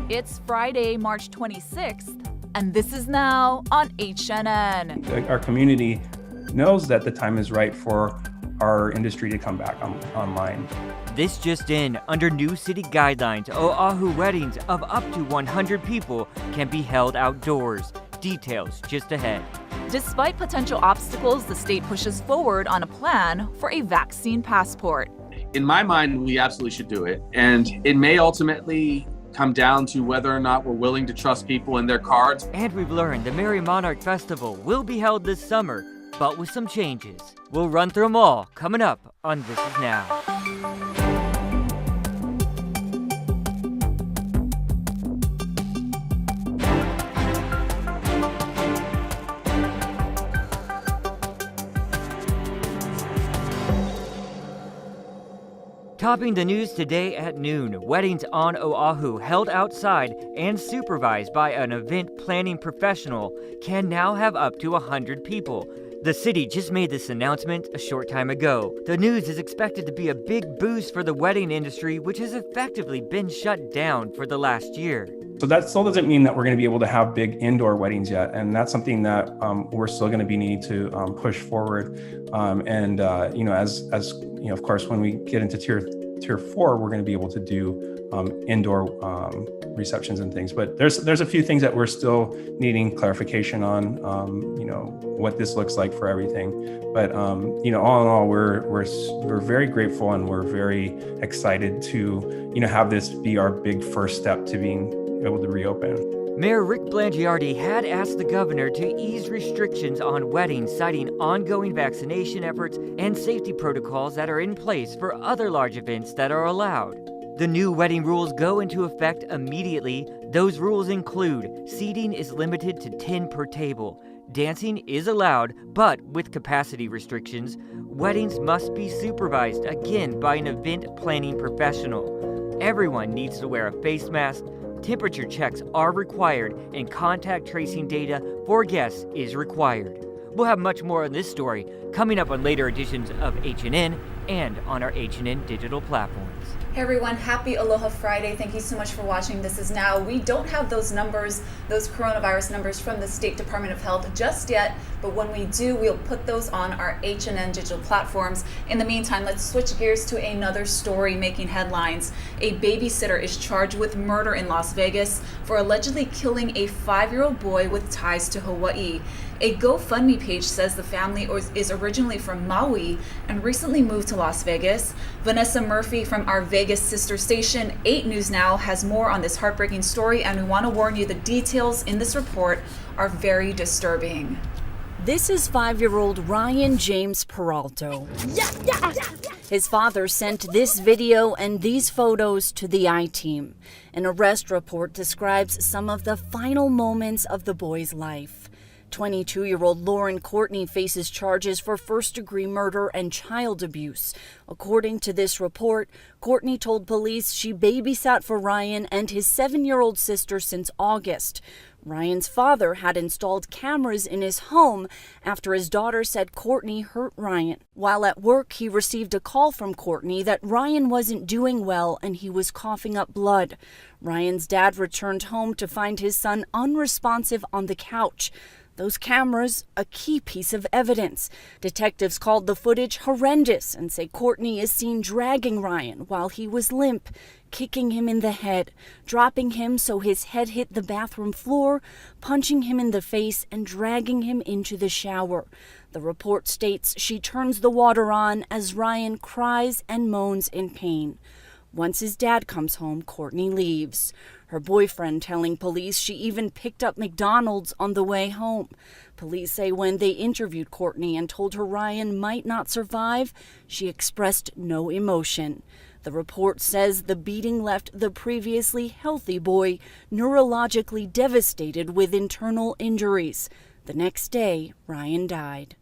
It's Friday, March 26th, and this is now on HNN. Our community knows that the time is right for our industry to come back online. This just in, under new city guidelines, Oahu weddings of up to 100 people can be held outdoors. Details just ahead. Despite potential obstacles, the state pushes forward on a plan for a vaccine passport. In my mind, we absolutely should do it. And it may ultimately come down to whether or not we're willing to trust people in their cards. And we've learned the Merry Monarch Festival will be held this summer, but with some changes. We'll run through them all coming up on This Is Now. Topping the news today at noon, weddings on Oahu held outside and supervised by an event planning professional can now have up to 100 people. The city just made this announcement a short time ago. The news is expected to be a big boost for the wedding industry, which has effectively been shut down for the last year. So that still doesn't mean that we're going to be able to have big indoor weddings yet, and that's something that we're still going to be needing to push forward. As of course, when we get into tier 4, we're going to be able to do indoor receptions and things. But there's a few things that we're still needing clarification on. What this looks like for everything. But all in all, we're very grateful and we're very excited to have this be our big first step to being able to reopen. Mayor Rick Blangiardi had asked the governor to ease restrictions on weddings, citing ongoing vaccination efforts and safety protocols that are in place for other large events that are allowed. The new wedding rules go into effect immediately. Those rules include seating is limited to 10 per table. Dancing is allowed, but with capacity restrictions. Weddings must be supervised, again, by an event planning professional. Everyone needs to wear a face mask. Temperature checks are required, and contact tracing data for guests is required. We'll have much more on this story coming up on later editions of HNN and on our HNN digital platforms. Hey everyone, happy Aloha Friday. Thank you so much for watching This Is Now. We don't have those numbers, those coronavirus numbers from the State Department of Health just yet, but when we do, we'll put those on our HNN digital platforms. In the meantime, let's switch gears to another story making headlines. A babysitter is charged with murder in Las Vegas for allegedly killing a 5-year-old boy with ties to Hawaii. A GoFundMe page says the family is originally from Maui and recently moved to Las Vegas. Vanessa Murphy from our Vegas sister station, 8 News Now, has more on this heartbreaking story, and we want to warn you the details in this report are very disturbing. This is 5-year-old Ryan James Peralto. His father sent this video and these photos to the I-Team. An arrest report describes some of the final moments of the boy's life. 22-year-old Lauren Courtney faces charges for first-degree murder and child abuse. According to this report, Courtney told police she babysat for Ryan and his 7-year-old sister since August. Ryan's father had installed cameras in his home after his daughter said Courtney hurt Ryan. While at work, he received a call from Courtney that Ryan wasn't doing well and he was coughing up blood. Ryan's dad returned home to find his son unresponsive on the couch. Those cameras, a key piece of evidence. Detectives called the footage horrendous and say Courtney is seen dragging Ryan while he was limp, kicking him in the head, dropping him so his head hit the bathroom floor, punching him in the face, and dragging him into the shower. The report states she turns the water on as Ryan cries and moans in pain. Once his dad comes home, Courtney leaves. Her boyfriend telling police she even picked up McDonald's on the way home. Police say when they interviewed Courtney and told her Ryan might not survive, she expressed no emotion. The report says the beating left the previously healthy boy neurologically devastated with internal injuries. The next day, Ryan died.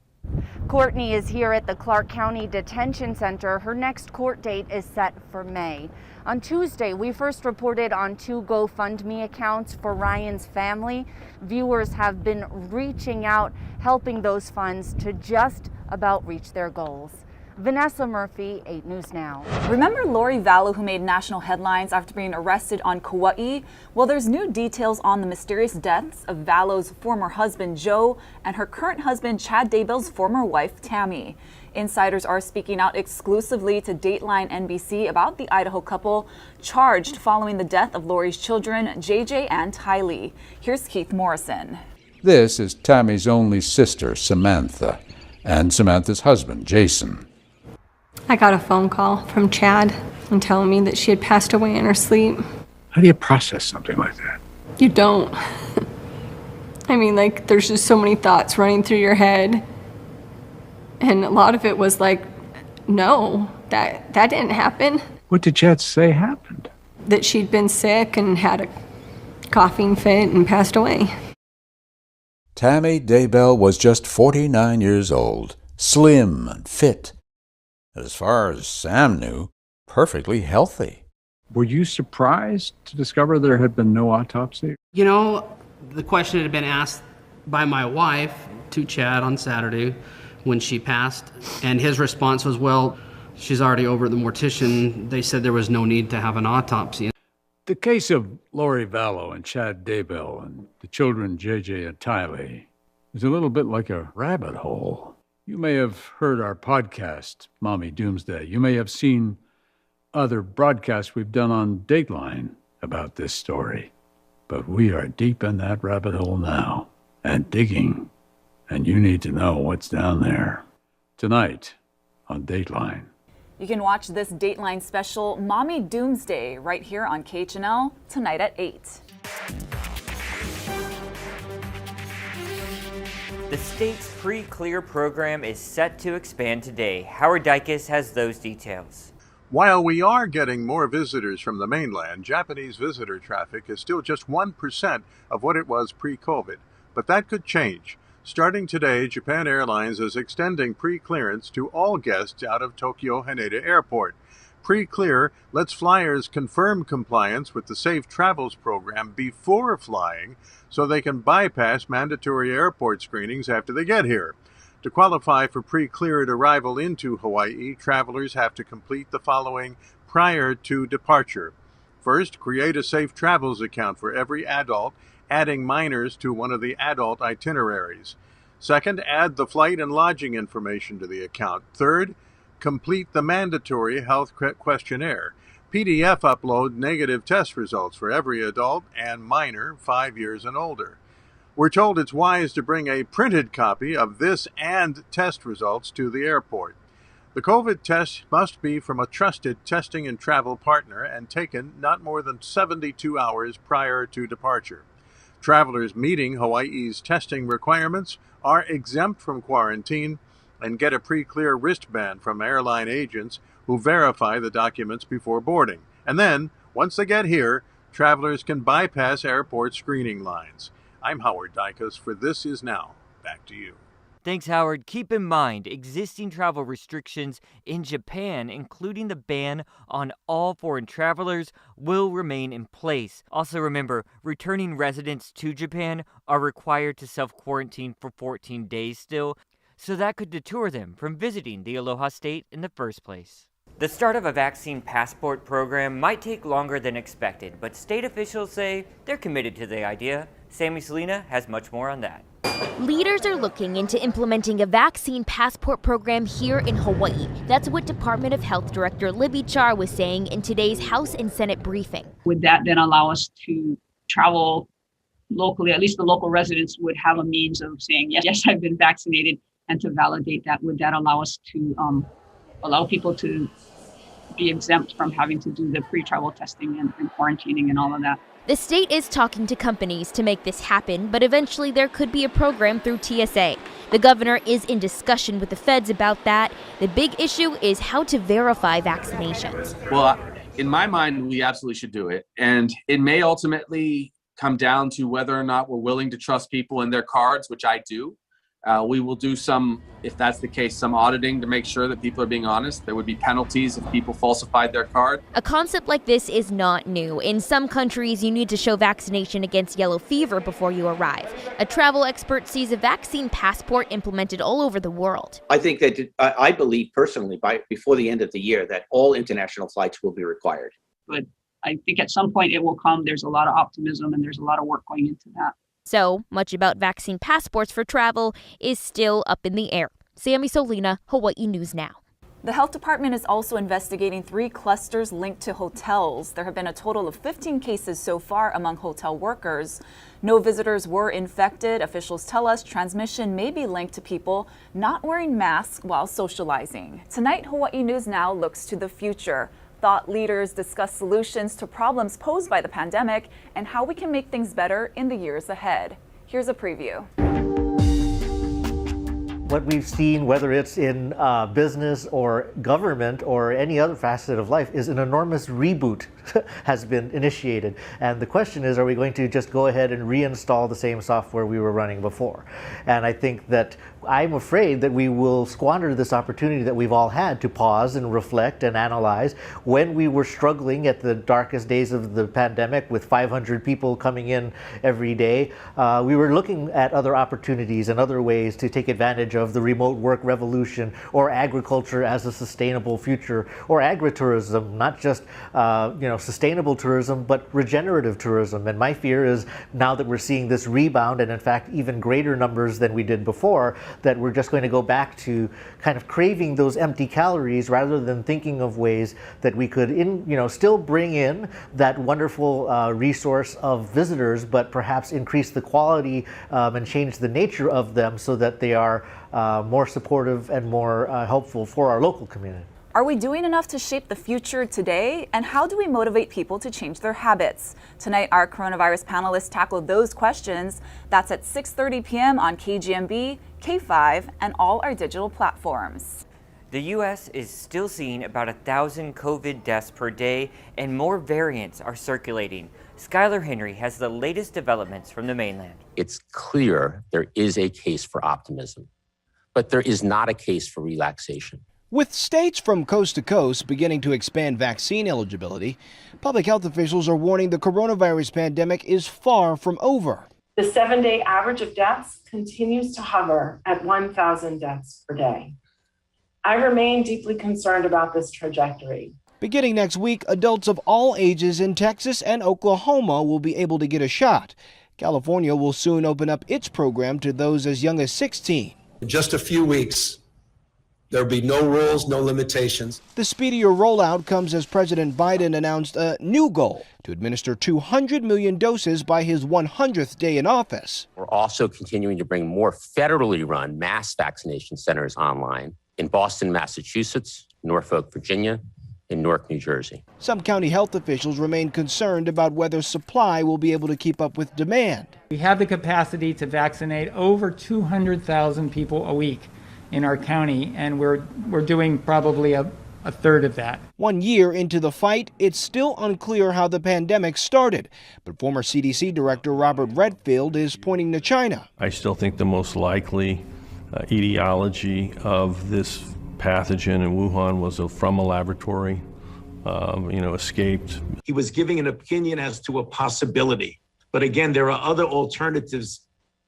Courtney is here at the Clark County Detention Center. Her next court date is set for May. On Tuesday, we first reported on 2 GoFundMe accounts for Ryan's family. Viewers have been reaching out, helping those funds to just about reach their goals. Vanessa Murphy, 8 News Now. Remember Lori Vallow, who made national headlines after being arrested on Kauai? Well, there's new details on the mysterious deaths of Vallow's former husband, Joe, and her current husband, Chad Daybell's former wife, Tammy. Insiders are speaking out exclusively to Dateline NBC about the Idaho couple charged following the death of Lori's children, JJ and Tylee. Here's Keith Morrison. This is Tammy's only sister, Samantha, and Samantha's husband, Jason. I got a phone call from Chad and telling me that she had passed away in her sleep. How do you process something like that? You don't. I mean, like, there's just so many thoughts running through your head. And a lot of it was like, no, that didn't happen. What did Chad say happened? That she'd been sick and had a coughing fit and passed away. Tammy Daybell was just 49 years old, slim and fit. As far as Sam knew, perfectly healthy. Were you surprised to discover there had been no autopsy? You know, the question had been asked by my wife to Chad on Saturday when she passed, and his response was, well, she's already over at the mortician. They said there was no need to have an autopsy. The case of Lori Vallow and Chad Daybell and the children JJ and Tylee is a little bit like a rabbit hole. You may have heard our podcast, Mommy Doomsday. You may have seen other broadcasts we've done on Dateline about this story. But we are deep in that rabbit hole now and digging. And you need to know what's down there. Tonight on Dateline. You can watch this Dateline special, Mommy Doomsday, right here on KHNL tonight at 8. The state's PreClear program is set to expand today. Howard Dykes has those details. While we are getting more visitors from the mainland, Japanese visitor traffic is still just 1% of what it was pre-COVID. But that could change. Starting today, Japan Airlines is extending pre-clearance to all guests out of Tokyo Haneda Airport. PreClear lets flyers confirm compliance with the Safe Travels program before flying so they can bypass mandatory airport screenings after they get here. To qualify for pre-cleared arrival into Hawaii, travelers have to complete the following prior to departure. First, create a Safe Travels account for every adult, adding minors to one of the adult itineraries. Second, add the flight and lodging information to the account. Third, complete the mandatory health questionnaire. PDF upload negative test results for every adult and minor 5 years and older. We're told it's wise to bring a printed copy of this and test results to the airport. The COVID test must be from a trusted testing and travel partner and taken not more than 72 hours prior to departure. Travelers meeting Hawaii's testing requirements are exempt from quarantine and get a PreClear wristband from airline agents who verify the documents before boarding. And then, once they get here, travelers can bypass airport screening lines. I'm Howard Dykes for This Is Now. Back to you. Thanks, Howard. Keep in mind, existing travel restrictions in Japan, including the ban on all foreign travelers, will remain in place. Also remember, returning residents to Japan are required to self-quarantine for 14 days still, so that could deter them from visiting the Aloha State in the first place. The start of a vaccine passport program might take longer than expected, but state officials say they're committed to the idea. Sammy Selena has much more on that. Leaders are looking into implementing a vaccine passport program here in Hawaii. That's what Department of Health Director Libby Char was saying in today's House and Senate briefing. Would that then allow us to travel locally? At least the local residents would have a means of saying, yes, I've been vaccinated, and to validate that. Would that allow us to allow people to be exempt from having to do the pre-travel testing and quarantining and all of that? The state is talking to companies to make this happen, but eventually there could be a program through TSA. The governor is in discussion with the feds about that. The big issue is how to verify vaccinations. Well, in my mind, we absolutely should do it. And it may ultimately come down to whether or not we're willing to trust people and their cards, which I do. We will do some, if that's the case, some auditing to make sure that people are being honest. There would be penalties if people falsified their card. A concept like this is not new. In some countries, you need to show vaccination against yellow fever before you arrive. A travel expert sees a vaccine passport implemented all over the world. I think that I believe personally before the end of the year that all international flights will be required. But I think at some point it will come. There's a lot of optimism and there's a lot of work going into that. So much about vaccine passports for travel is still up in the air. Sammy Solina, Hawaii News Now. The health department is also investigating 3 clusters linked to hotels. There have been a total of 15 cases so far among hotel workers. No visitors were infected. Officials tell us transmission may be linked to people not wearing masks while socializing. Tonight, Hawaii News Now looks to the future. Thought leaders discuss solutions to problems posed by the pandemic and how we can make things better in the years ahead. Here's a preview. What we've seen, whether it's in business or government or any other facet of life, is an enormous reboot has been initiated. And the question is, are we going to just go ahead and reinstall the same software we were running before? And I think that I'm afraid that we will squander this opportunity that we've all had to pause and reflect and analyze. When we were struggling at the darkest days of the pandemic with 500 people coming in every day, we were looking at other opportunities and other ways to take advantage of the remote work revolution, or agriculture as a sustainable future, or agritourism, not just sustainable tourism, but regenerative tourism. And my fear is, now that we're seeing this rebound, and in fact even greater numbers than we did before, that we're just going to go back to kind of craving those empty calories rather than thinking of ways that we could still bring in that wonderful resource of visitors, but perhaps increase the quality and change the nature of them so that they are more supportive and more helpful for our local community. Are we doing enough to shape the future today? And how do we motivate people to change their habits? Tonight, our coronavirus panelists tackle those questions. That's at 6:30 p.m. on KGMB, K5, and all our digital platforms. The U.S. is still seeing about 1,000 COVID deaths per day, and more variants are circulating. Skylar Henry has the latest developments from the mainland. It's clear there is a case for optimism, but there is not a case for relaxation. With states from coast to coast beginning to expand vaccine eligibility, public health officials are warning the coronavirus pandemic is far from over. The 7-day average of deaths continues to hover at 1,000 deaths per day. I remain deeply concerned about this trajectory. Beginning next week, adults of all ages in Texas and Oklahoma will be able to get a shot. California will soon open up its program to those as young as 16. In just a few weeks, there'll be no rules, no limitations. The speedier rollout comes as President Biden announced a new goal to administer 200 million doses by his 100th day in office. We're also continuing to bring more federally run mass vaccination centers online in Boston, Massachusetts, Norfolk, Virginia, and Newark, New Jersey. Some county health officials remain concerned about whether supply will be able to keep up with demand. We have the capacity to vaccinate over 200,000 people a week in our county, and we're doing probably a third of that. 1 year into the fight, it's still unclear how the pandemic started, but former CDC Director Robert Redfield is pointing to China. I still think the most likely etiology of this pathogen in Wuhan was from a laboratory, escaped. He was giving an opinion as to a possibility. But again, there are other alternatives,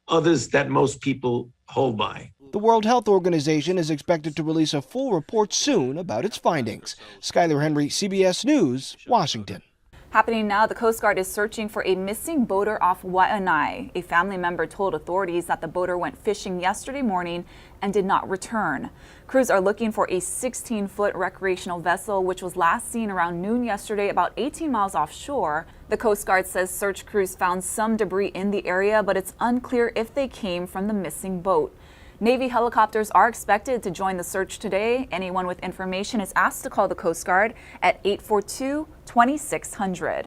others that most people hold by. The World Health Organization is expected to release a full report soon about its findings. Skylar Henry, CBS News, Washington. Happening now, the Coast Guard is searching for a missing boater off Waianae. A family member told authorities that the boater went fishing yesterday morning and did not return. Crews are looking for a 16-foot recreational vessel, which was last seen around noon yesterday, about 18 miles offshore. The Coast Guard says search crews found some debris in the area, but it's unclear if they came from the missing boat. Navy helicopters are expected to join the search today. Anyone with information is asked to call the Coast Guard at 842-2600.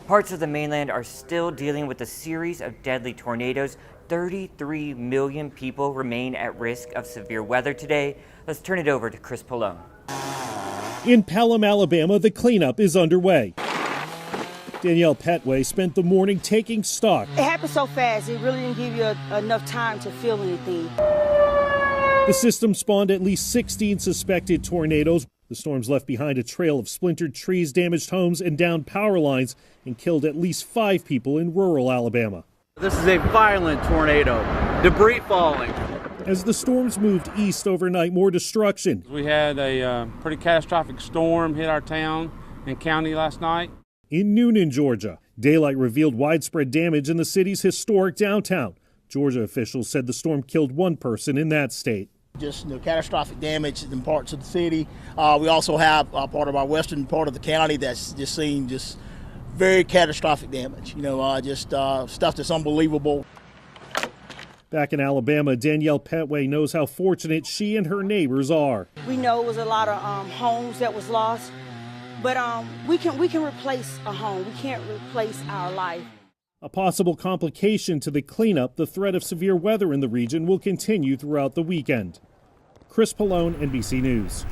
Parts of the mainland are still dealing with a series of deadly tornadoes. 33 million people remain at risk of severe weather today. Let's turn it over to Chris Pallone. In Pelham, Alabama, the cleanup is underway. Danielle Petway spent the morning taking stock. It happened so fast, it really didn't give you enough time to feel anything. The system spawned at least 16 suspected tornadoes. The storms left behind a trail of splintered trees, damaged homes, and downed power lines, and killed at least 5 people in rural Alabama. This is a violent tornado. Debris falling. As the storms moved east overnight, more destruction. We had a pretty catastrophic storm hit our town and county last night. In Noonan, Georgia, daylight revealed widespread damage in the city's historic downtown. Georgia officials said the storm killed 1 person in that state. Just catastrophic damage in parts of the city. We also have part of our western part of the county that's just seen just very catastrophic damage. Stuff that's unbelievable. Back in Alabama, Danielle Petway knows how fortunate she and her neighbors are. We know it was a lot of homes that was lost, but we can replace a home. We can't replace our life. A possible complication to the cleanup, the threat of severe weather in the region will continue throughout the weekend. Chris Pallone, NBC News.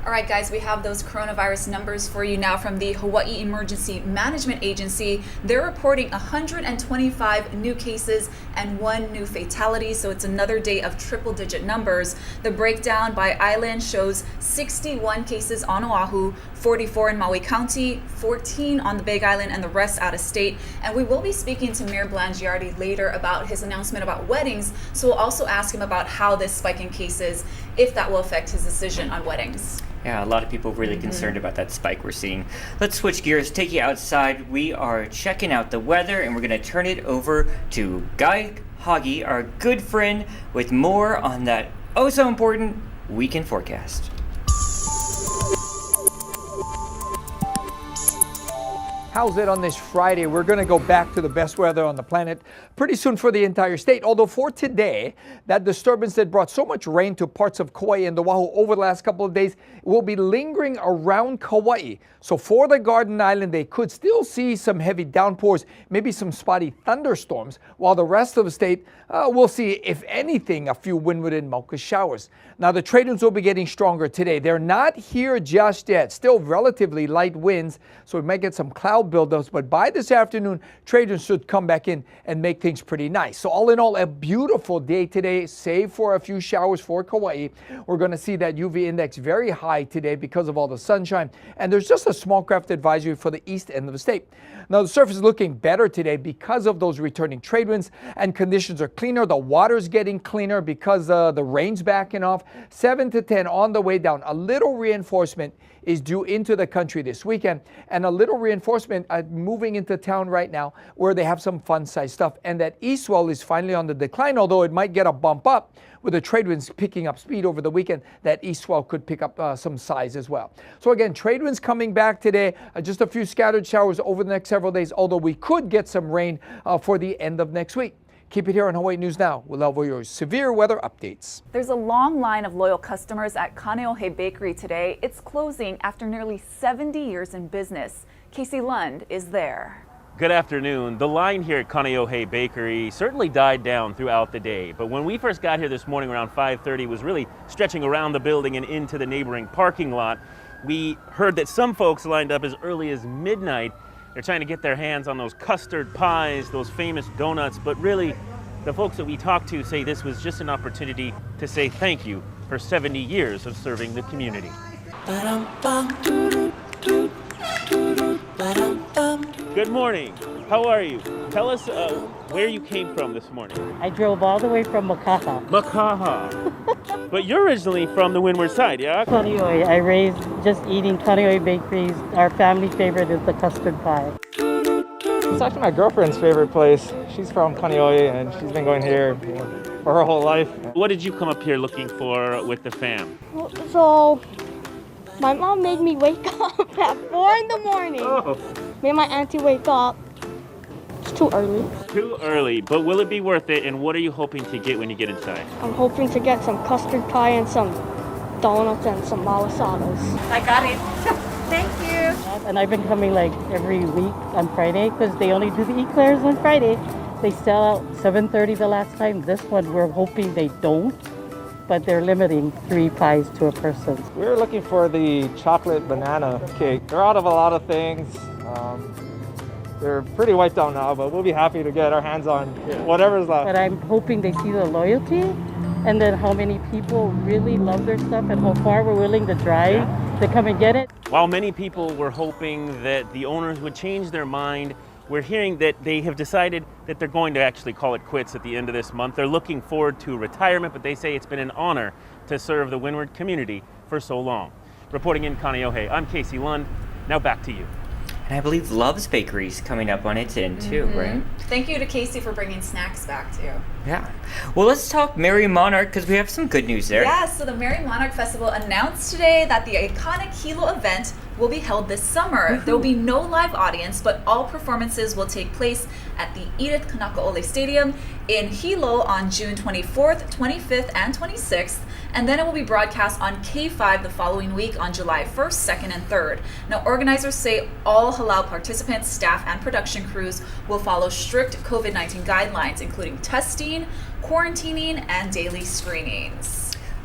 All right, guys, we have those coronavirus numbers for you now from the Hawaii Emergency Management Agency. They're reporting 125 new cases and 1 new fatality, so it's another day of triple-digit numbers. The breakdown by island shows 61 cases on Oahu, 44 in Maui County, 14 on the Big Island, and the rest out of state. And we will be speaking to Mayor Blangiardi later about his announcement about weddings, so we'll also ask him about how this spike in cases, if that will affect his decision on weddings. Yeah, a lot of people really concerned about that spike we're seeing. Let's switch gears, take you outside. We are checking out the weather, and we're going to turn it over to Guy Hoggy, our good friend, with more on that so important weekend forecast. How's it on this Friday? We're going to go back to the best weather on the planet pretty soon for the entire state. Although for today, that disturbance that brought so much rain to parts of Kauai and Oahu over the last couple of days will be lingering around Kauai. So for the Garden Island, they could still see some heavy downpours, maybe some spotty thunderstorms, while the rest of the state will see, if anything, a few windward and Mauka showers. Now, the trade winds will be getting stronger today. They're not here just yet. Still relatively light winds, so we might get some cloud buildups. But by this afternoon, trade winds should come back in and make things pretty nice. So all in all, a beautiful day today, save for a few showers for Kauai. We're going to see that UV index very high today because of all the sunshine. And there's just a small craft advisory for the east end of the state. Now, the surface is looking better today because of those returning trade winds, and conditions are cleaner. The water's getting cleaner because the rain's backing off. 7 to 10 on the way down. A little reinforcement is due into the country this weekend, and a little reinforcement moving into town right now where they have some fun-sized stuff. And that east swell is finally on the decline, although it might get a bump up with the trade winds picking up speed over the weekend. That east swell could pick up some size as well. So again, trade winds coming back today, just a few scattered showers over the next several days, although we could get some rain for the end of next week. Keep it here on Hawaii News Now. We'll have your severe weather updates. There's a long line of loyal customers at Kauai Bakery today. It's closing after nearly 70 years in business. Casey Lund is there. Good afternoon. The line here at Kauai Bakery certainly died down throughout the day, but when we first got here this morning around 5:30, it was really stretching around the building and into the neighboring parking lot. We heard that some folks lined up as early as midnight. They're trying to get their hands on those custard pies, those famous donuts, but really the folks that we talked to say this was just an opportunity to say thank you for 70 years of serving the community. Good morning. How are you? Tell us where you came from this morning. I drove all the way from Makaha. Makaha. But you're originally from the windward side, yeah? Kaneohe. I raised just eating Kauai Bakeries. Our family favorite is the custard pie. It's actually my girlfriend's favorite place. She's from Kaneohe and she's been going here for her whole life. What did you come up here looking for with the fam? So, my mom made me wake up at 4 in the morning. Oh. Made my auntie wake up. It's too early. Too early, but will it be worth it? And what are you hoping to get when you get inside? I'm hoping to get some custard pie and some donuts and some malasadas. I got it. Thank you. And I've been coming like every week on Friday because they only do the eclairs on Friday. They sell out 7:30 the last time. This one we're hoping they don't, but they're limiting 3 pies to a person. We're looking for the chocolate banana cake. They're out of a lot of things. They're pretty wiped out now, but we'll be happy to get our hands on whatever's left. But I'm hoping they see the loyalty and then how many people really love their stuff and how far we're willing to drive to come and get it. While many people were hoping that the owners would change their mind, we're hearing that they have decided that they're going to actually call it quits at the end of this month. They're looking forward to retirement, but they say it's been an honor to serve the Windward community for so long. Reporting in Kaneohe, I'm Casey Lund. Now back to you. And I believe Love's Bakery's coming up on its end too, right? Thank you to Casey for bringing snacks back too. Yeah. Well, let's talk Merry Monarch because we have some good news there. Yeah, so the Merry Monarch Festival announced today that the iconic Hilo event will be held this summer. There will be no live audience, but all performances will take place at the Edith Kanakaole Stadium in Hilo on June 24th, 25th, and 26th. And then it will be broadcast on K5 the following week on July 1st, 2nd, and 3rd. Now, organizers say all halal participants, staff, and production crews will follow strict COVID-19 guidelines, including testing, quarantining, and daily screenings.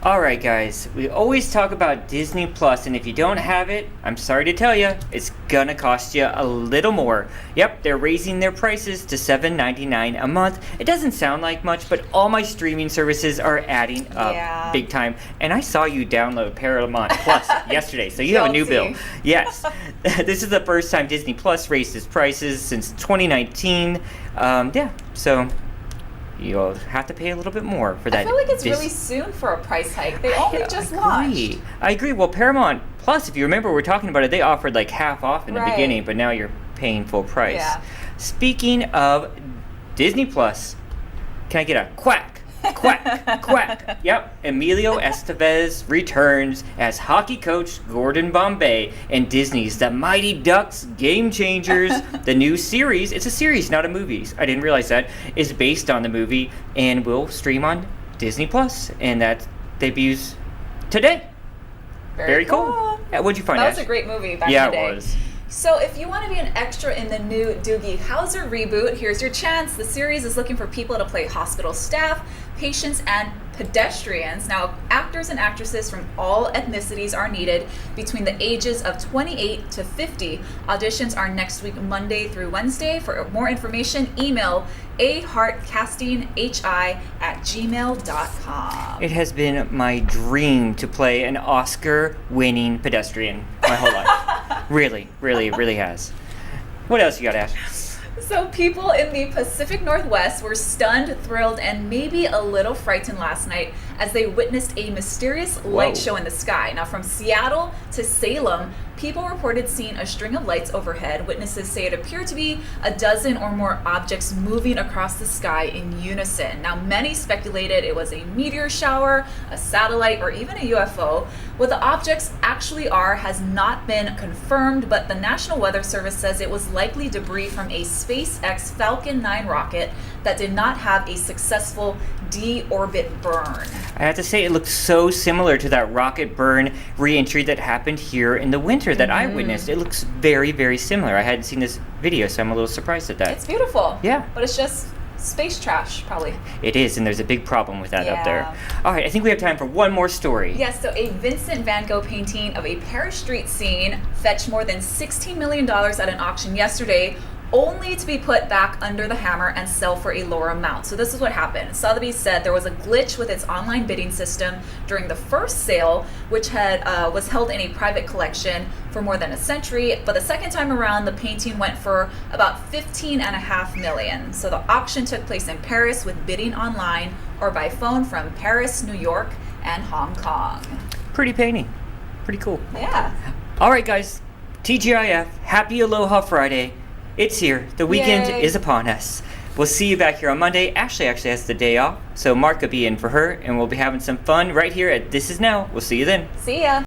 All right, guys, we always talk about Disney Plus, and if you don't have it, I'm sorry to tell you, it's gonna cost you a little more. Yep, they're raising their prices to $7.99 a month. It doesn't sound like much, but all my streaming services are adding up big time. And I saw you download Paramount Plus yesterday, so you have a new bill. Yes, this is the first time Disney Plus raised its prices since 2019. So you'll have to pay a little bit more for that. I feel like it's really soon for a price hike. They only just launched. I agree. Well, Paramount Plus, if you remember, we were talking about it, they offered like half off in the beginning, but now you're paying full price. Yeah. Speaking of Disney Plus, can I get a quack? Quack, quack. Yep, Emilio Estevez returns as hockey coach Gordon Bombay in Disney's The Mighty Ducks Game Changers. The new series, it's a series, not a movie. I didn't realize that, is based on the movie and will stream on Disney Plus. And that debuts today. Very cool. What'd you find, That Ash? was a great movie back in Yeah, the day. it was. So if you want to be an extra in the new Doogie Howser reboot, here's your chance. The series is looking for people to play hospital staff, patients, and pedestrians. Now, actors and actresses from all ethnicities are needed between the ages of 28 to 50. Auditions are next week, Monday through Wednesday. For more information, email aheartcastinghi@gmail.com. It has been my dream to play an Oscar-winning pedestrian my whole life. Really, really, really has. What else you got, Ash? So people in the Pacific Northwest were stunned, thrilled, and maybe a little frightened last night as they witnessed a mysterious light show in the sky. Now, from Seattle to Salem, people reported seeing a string of lights overhead. Witnesses say it appeared to be a dozen or more objects moving across the sky in unison. Now, many speculated it was a meteor shower, a satellite, or even a UFO. What the objects actually are has not been confirmed, but the National Weather Service says it was likely debris from a SpaceX Falcon 9 rocket that did not have a successful deorbit burn. I have to say, it looks so similar to that rocket burn re-entry that happened here in the winter that I witnessed. It looks very, very similar. I hadn't seen this video, so I'm a little surprised at that. It's beautiful. Yeah. But it's just space trash, probably. It is, and there's a big problem with that up there. All right, I think we have time for one more story. Yes, so a Vincent van Gogh painting of a Paris street scene fetched more than $16 million at an auction yesterday, only to be put back under the hammer and sell for a lower amount. So this is what happened. Sotheby's said there was a glitch with its online bidding system during the first sale, which was held in a private collection for more than a century. But the second time around, the painting went for about $15.5 million. So the auction took place in Paris with bidding online or by phone from Paris, New York, and Hong Kong. Pretty painting. Pretty cool. Yeah. All right, guys. TGIF. Happy Aloha Friday. It's here. The weekend is upon us. We'll see you back here on Monday. Ashley actually has the day off, so Mark will be in for her, and we'll be having some fun right here at This Is Now. We'll see you then. See ya.